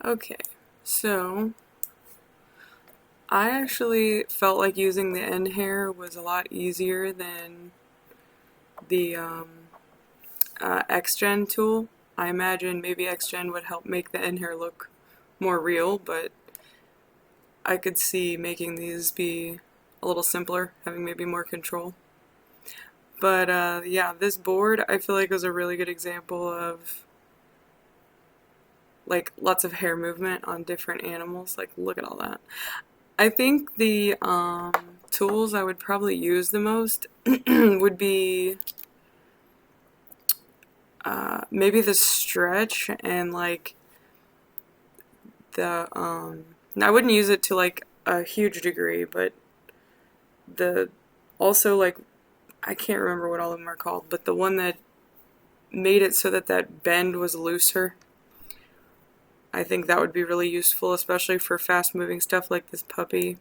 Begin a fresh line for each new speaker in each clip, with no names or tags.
Okay, so I actually felt like using the end hair was a lot easier than the XGen tool. I imagine maybe XGen would help make the end hair look more real, but I could see making these be a little simpler, having maybe more control. But yeah, this board I feel like was a really good example of like lots of hair movement on different animals. Like, look at all that. I think the tools I would probably use the most would be maybe the stretch and like the I wouldn't use it to like a huge degree, but the also like I can't remember what all of them are called, but the one that made it so that that bend was looser. I think that would be really useful, especially for fast moving stuff like this puppy.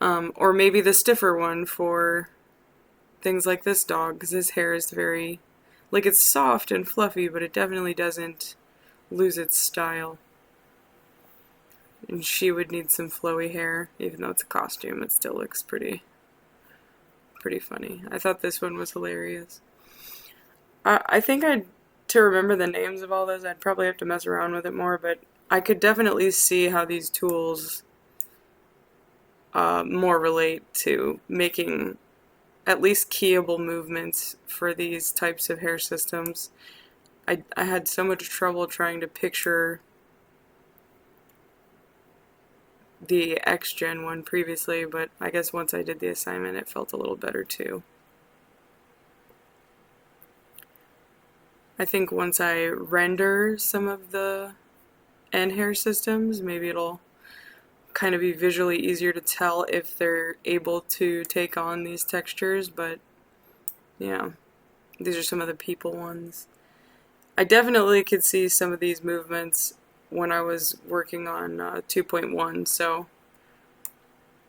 Or maybe the stiffer one for things like this dog, because his hair is very, like, it's soft and fluffy, but it definitely doesn't lose its style. And she would need some flowy hair, even though it's a costume, it still looks pretty funny. I thought this one was hilarious. I think to remember the names of all those, I'd probably have to mess around with it more, but I could definitely see how these tools more relate to making at least keyable movements for these types of hair systems. I had so much trouble trying to picture the X-Gen one previously, but I guess once I did the assignment it felt a little better too. I think once I render some of the end hair systems, maybe it'll kind of be visually easier to tell if they're able to take on these textures, but yeah, these are some of the people ones. I definitely could see some of these movements when I was working on 2.1, so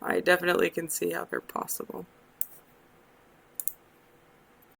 I definitely can see how they're possible.